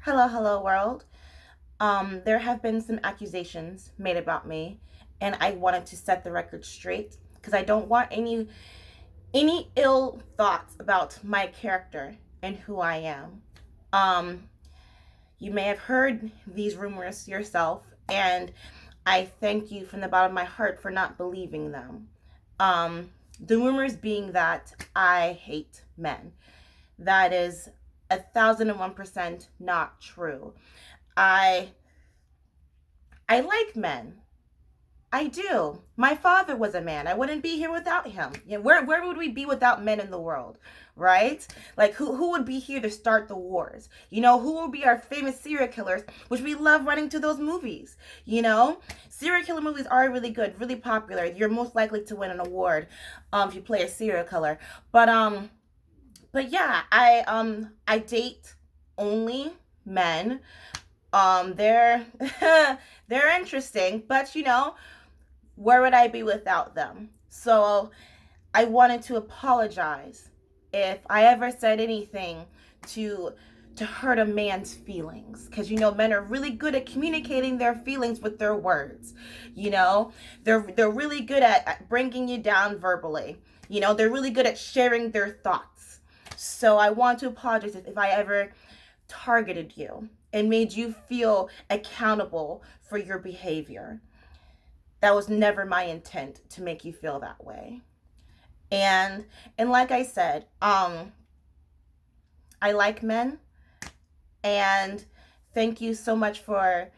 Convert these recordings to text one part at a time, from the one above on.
Hello, world. There have been some accusations made about me, and I wanted to set the record straight because I don't want any ill thoughts about my character and who I am. Um, you may have heard these rumors yourself, and I thank you from the bottom of my heart for not believing them. The rumors being that I hate men. That is 1,001% not true. I I like men. I do. My father was a man. I wouldn't be here without him. Yeah, where would we be without men in the world? Right? Like who would be here to start the wars? Who would be our famous serial killers, which we love running to those movies. Serial killer movies are really good, really popular. You're most likely to win an award if you play a serial killer. But yeah, I date only men. They're they're interesting, but where would I be without them? So I wanted to apologize if I ever said anything to hurt a man's feelings, because men are really good at communicating their feelings with their words. They're really good at bringing you down verbally. They're really good at sharing their thoughts. So I want to apologize if I ever targeted you and made you feel accountable for your behavior. That was never my intent to make you feel that way. And like I said, I like men, and thank you so much for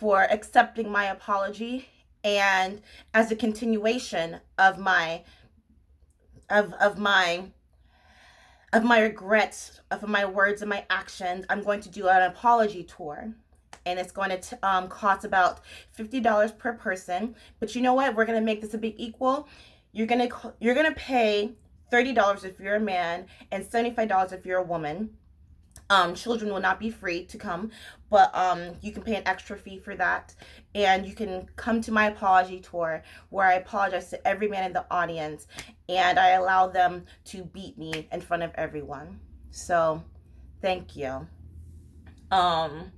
accepting my apology, and as a continuation of my of my regrets, of my words and my actions, I'm going to do an apology tour. And it's going to cost about $50 per person. But you know what? We're going to make this a big equal. You're gonna pay $30 if you're a man and $75 if you're a woman. Children will not be free to come, but you can pay an extra fee for that, and you can come to my apology tour where I apologize to every man in the audience, and I allow them to beat me in front of everyone. So, thank you. Um,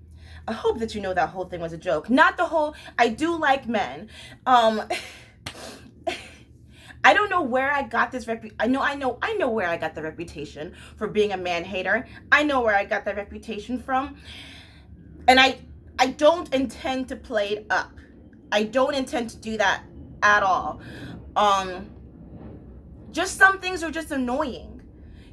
I hope that you know that whole thing was a joke. Not the whole. I do like men. Um, I don't know where I got this I know where I got the reputation for being a man hater. I know where I got that reputation from, and I don't intend to play it up. I don't intend to do that at all. Um, just some things are just annoying,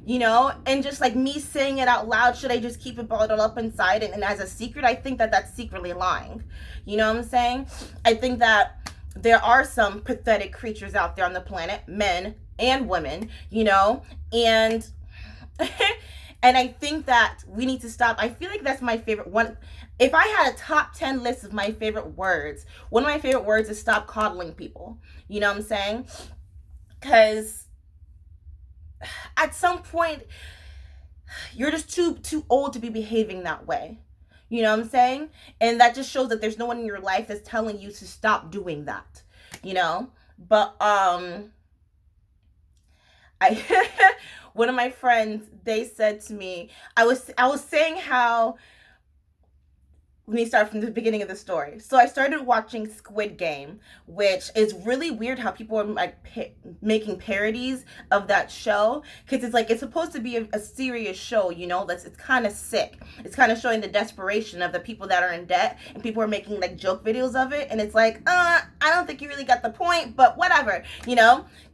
and just like me saying it out loud, should I just keep it bottled up inside and as a secret? I think that that's secretly lying. You know what I'm saying? I think that there are some pathetic creatures out there on the planet, men and women, and and I think that we need to stop. I feel like that's my favorite one. If I had a top 10 list of my favorite words, one of my favorite words is stop coddling people. You know what I'm saying? Because at some point, you're just too old to be behaving that way. You know what I'm saying? And that just shows that there's no one in your life that's telling you to stop doing that. You know? But I one of my friends, they said to me, I was saying how, let me start from the beginning of the story. So I started watching Squid Game, which is really weird how people are like making parodies of that show, because it's like it's supposed to be a serious show, that's it's kind of sick. It's kind of showing the desperation of the people that are in debt, and people are making like joke videos of it, and it's like, I don't think you really got the point, but whatever,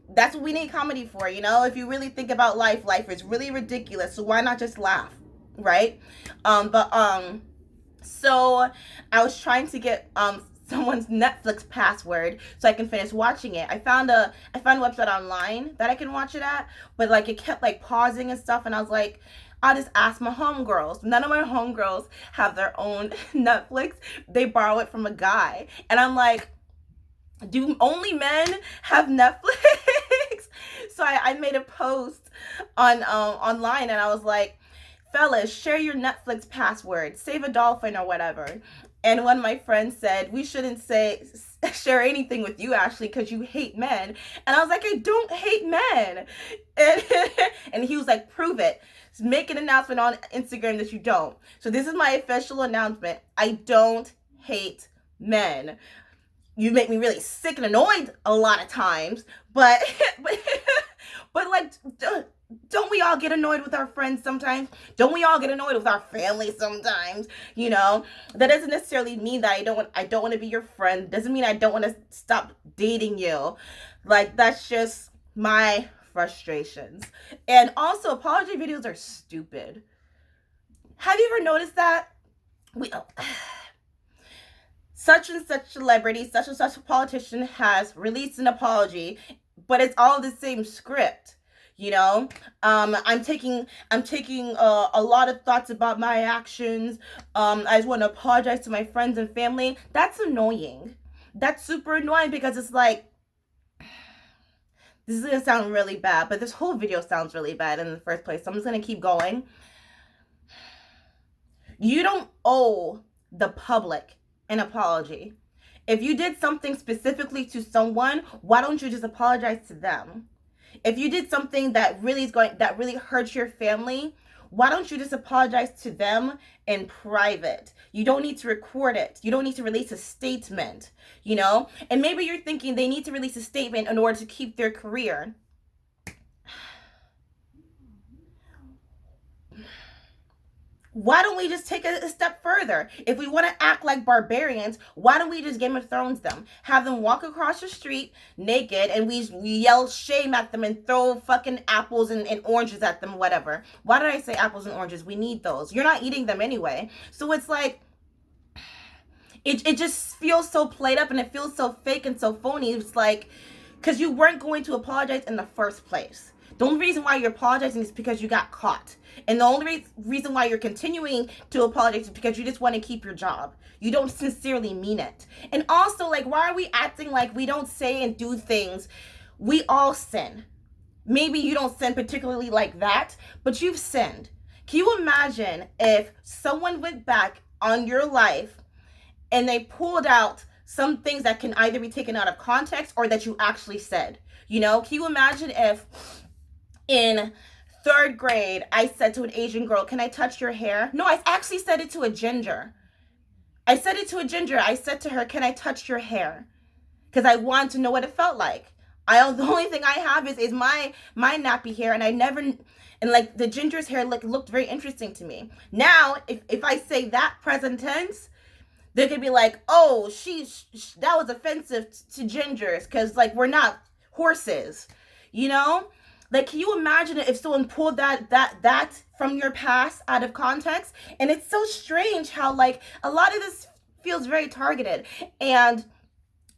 That's what we need comedy for, If you really think about life is really ridiculous, so why not just laugh, right? But so I was trying to get someone's Netflix password so I can finish watching it. I found a website online that I can watch it at, but like it kept like pausing and stuff, and I was like, I'll just ask my homegirls. None of my homegirls have their own Netflix. They borrow it from a guy. And I'm like, do only men have Netflix? So I made a post on online, and I was like, fellas, share your Netflix password, save a dolphin or whatever. And one of my friends said, we shouldn't share anything with you, Ashley, because you hate men. And I was like, I don't hate men. And, and he was like, prove it. Make an announcement on Instagram that you don't. So this is my official announcement. I don't hate men. You make me really sick and annoyed a lot of times, but but like, don't we all get annoyed with our friends sometimes? Don't we all get annoyed with our family sometimes? You know, that doesn't necessarily mean that I don't want to be your friend. Doesn't mean I don't want to stop dating you. Like, that's just my frustrations. And also, apology videos are stupid. Have you ever noticed that? Such and such celebrity, such and such politician has released an apology, but it's all the same script. You know, I'm taking a lot of thoughts about my actions. I just want to apologize to my friends and family. That's annoying. That's super annoying, because it's like, this is gonna sound really bad, but this whole video sounds really bad in the first place. So I'm just gonna keep going. You don't owe the public an apology. If you did something specifically to someone, why don't you just apologize to them? If you did something that really hurts your family, why don't you just apologize to them in private? You don't need to record it. You don't need to release a statement, you know? And maybe you're thinking they need to release a statement in order to keep their career. Why don't we just take a step further? If we want to act like barbarians, why don't we just Game of Thrones them? Have them walk across the street naked, and we yell shame at them and throw fucking apples and oranges at them, whatever. Why did I say apples and oranges? We need those. You're not eating them anyway. So it's like, it just feels so played up, and it feels so fake and so phony. It's like, because you weren't going to apologize in the first place. The only reason why you're apologizing is because you got caught. And the only reason why you're continuing to apologize is because you just want to keep your job. You don't sincerely mean it. And also, like, why are we acting like we don't say and do things? We all sin. Maybe you don't sin particularly like that, but you've sinned. Can you imagine if someone went back on your life and they pulled out some things that can either be taken out of context or that you actually said? You know, can you imagine if in 3rd grade, I said to an Asian girl, can I touch your hair? No, I actually said it to a ginger. I said to her, can I touch your hair? Because I wanted to know what it felt like. The only thing I have is my nappy hair, and like, the ginger's hair looked very interesting to me. Now, if I say that present tense, they could be like, oh, that was offensive to gingers, because, like, we're not horses, you know? Like, can you imagine if someone pulled that from your past out of context? And it's so strange how, like, a lot of this feels very targeted. And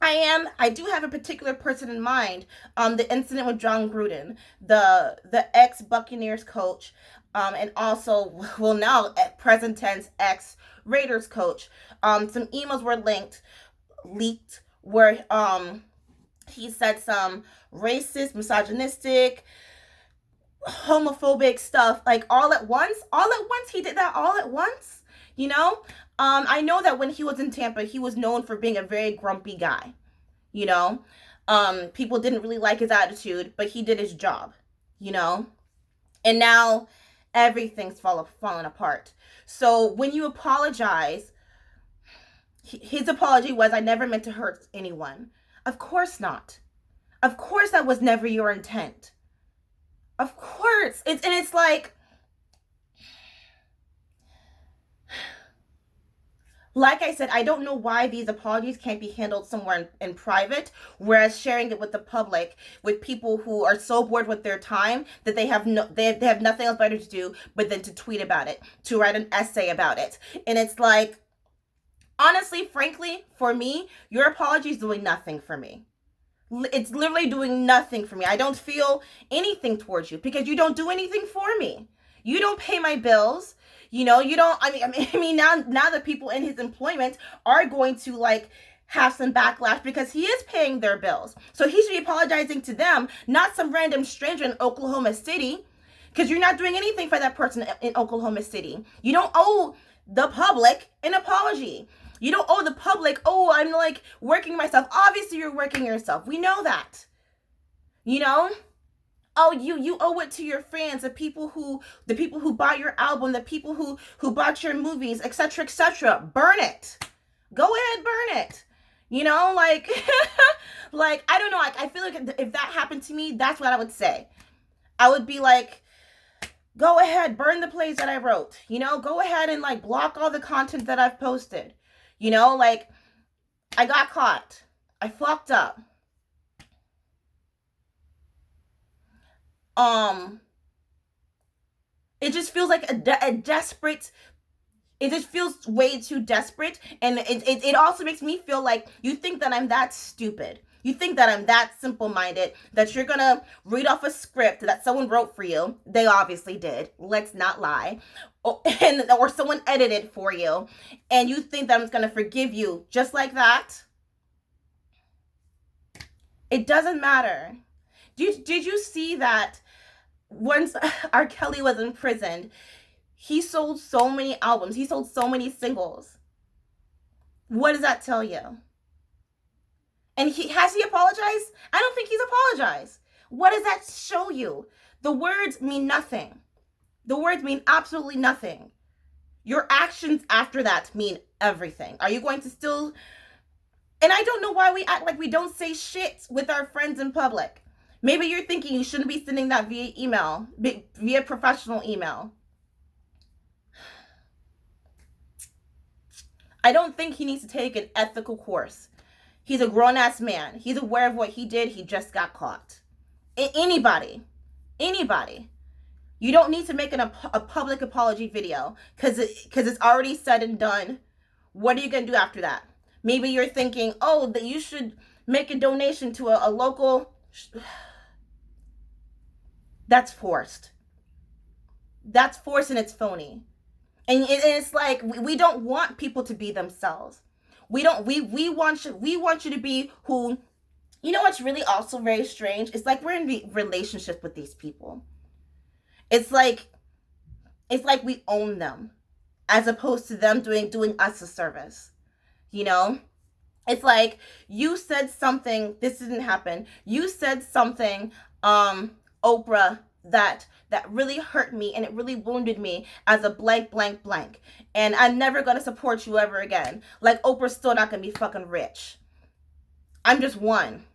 I do have a particular person in mind. The incident with John Gruden, the ex Buccaneers coach, and also, well, now at present tense, ex Raiders coach. Some emails were leaked where he said some racist, misogynistic, homophobic stuff, like, all at once. He did that all at once, you know? I know that when he was in Tampa, he was known for being a very grumpy guy, you know? People didn't really like his attitude, but he did his job, you know? And now everything's falling apart. So when you apologize, his apology was, I never meant to hurt anyone. Of course not. Of course that was never your intent. Of course. It's like I said, I don't know why these apologies can't be handled somewhere in private, whereas sharing it with the public, with people who are so bored with their time that they have nothing else better to do but then to tweet about it, to write an essay about it. And it's like, honestly, frankly, for me, your apology is doing nothing for me. It's literally doing nothing for me. I don't feel anything towards you because you don't do anything for me. You don't pay my bills. You know, you don't, I mean, now the people in his employment are going to, like, have some backlash because he is paying their bills. So he should be apologizing to them, not some random stranger in Oklahoma City, because you're not doing anything for that person in Oklahoma City. You don't owe the public an apology. You don't owe the public, oh, I'm like working myself. Obviously, you're working yourself. We know that. You know? Oh, you owe it to your fans, the people who bought your album, the people who bought your movies, etc., etc. Burn it. Go ahead, burn it. You know, like like I don't know, like I feel like if that happened to me, that's what I would say. I would be like, go ahead, burn the plays that I wrote. You know, go ahead and like block all the content that I've posted. You know, like I got caught. I fucked up. Um it just feels like a desperate, it just feels way too desperate, and it also makes me feel like you think that I'm that stupid. You think that I'm that simple-minded, that you're gonna read off a script that someone wrote for you. They obviously did. Let's not lie. Or someone edited for you, and you think that I'm just gonna forgive you just like that? It doesn't matter. Did you see that once R. Kelly was imprisoned, he sold so many albums, he sold so many singles? What does that tell you? And he apologized? I don't think he's apologized. What does that show you? The words mean nothing. The words mean absolutely nothing. Your actions after that mean everything. Are you going to still... And I don't know why we act like we don't say shit with our friends in public. Maybe you're thinking you shouldn't be sending that via email, via professional email. I don't think he needs to take an ethical course. He's a grown-ass man. He's aware of what he did. He just got caught. Anybody. You don't need to make a public apology video because it's already said and done. What are you going to do after that? Maybe you're thinking, oh, that you should make a donation to a local... That's forced. That's forced and it's phony. And it's like we don't want people to be themselves. We want you to be who... You know what's really also very strange? It's like we're in relationships with these people. It's like we own them as opposed to them doing us a service. You know? It's like you said something, this didn't happen. You said something, Oprah, that really hurt me and it really wounded me as a blank, blank, blank. And I'm never going to support you ever again. Like, Oprah's still not going to be fucking rich. I'm just one.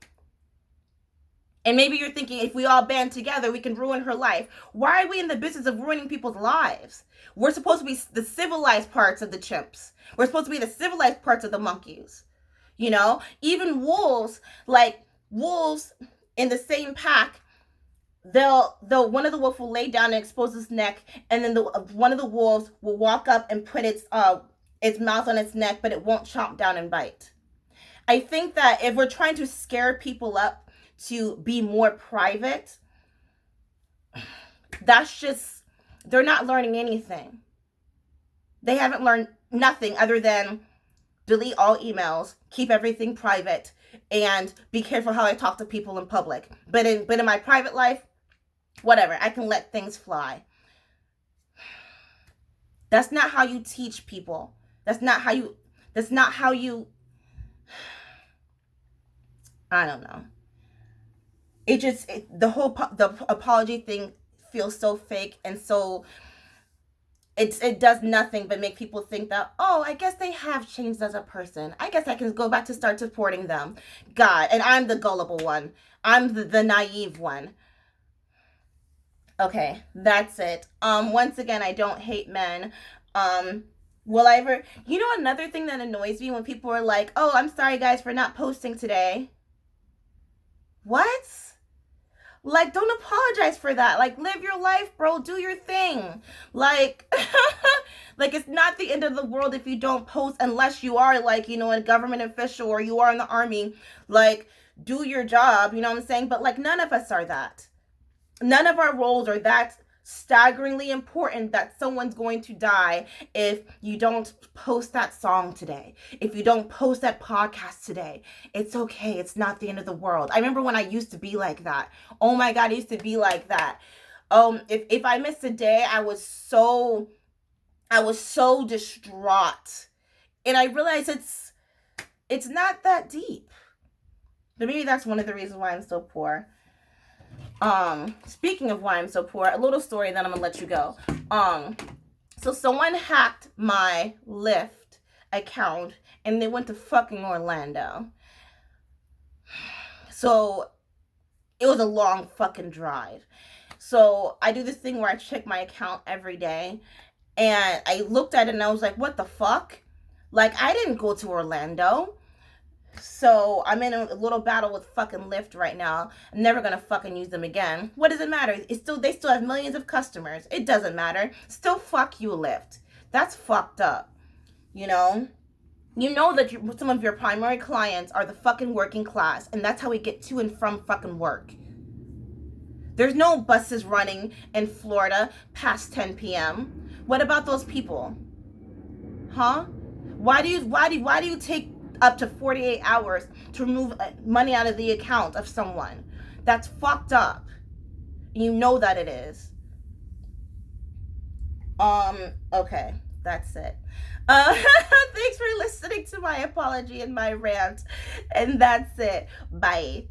And maybe you're thinking if we all band together, we can ruin her life. Why are we in the business of ruining people's lives? We're supposed to be the civilized parts of the chimps. We're supposed to be the civilized parts of the monkeys. You know, even wolves, like wolves in the same pack, they'll one of the wolves will lay down and expose its neck, and then one of the wolves will walk up and put its mouth on its neck, but it won't chomp down and bite. I think that if we're trying to scare people up to be more private, that's just, they're not learning anything. They haven't learned nothing other than delete all emails, keep everything private, and be careful how I talk to people in public. But in my private life, whatever, I can let things fly. That's not how you teach people. That's not how you I don't know. The apology thing feels so fake, and so it does nothing but make people think that, oh, I guess they have changed as a person. I guess I can go back to start supporting them. God, and I'm the gullible one. I'm the naive one. Okay, that's it. Once again, I don't hate men. Will I ever... You know another thing that annoys me when people are like, oh, I'm sorry guys for not posting today. What? Like, don't apologize for that. Like, live your life, bro. Do your thing. Like, like, it's not the end of the world if you don't post, unless you are, like, you know, a government official or you are in the army. Like, do your job, you know what I'm saying? But, like, none of us are that. None of our roles are that staggeringly important that someone's going to die if you don't post that song today, if you don't post that podcast today. It's okay. It's not the end of the world. I remember when I used to be like that. Oh my God, I used to be like that. If I missed a day, I was so distraught. And I realize it's not that deep. But maybe that's one of the reasons why I'm so poor. Speaking of why I'm so poor, a little story, then I'm gonna let you go. So someone hacked my Lyft account and they went to fucking Orlando. So it was a long fucking drive. So I do this thing where I check my account every day, and I looked at it and I was like, what the fuck? Like, I didn't go to Orlando. So I'm in a little battle with fucking Lyft right now. I'm never gonna fucking use them again. What does it matter? They still have millions of customers. It doesn't matter. Still fuck you, Lyft. That's fucked up. You know? You know that some of your primary clients are the fucking working class, and that's how we get to and from fucking work. There's no buses running in Florida past 10 p.m. What about those people? Huh? Why do you take up to 48 hours to remove money out of the account of someone? That's fucked up. You know that it is. Okay, that's it. Thanks for listening to my apology and my rant. And that's it. Bye.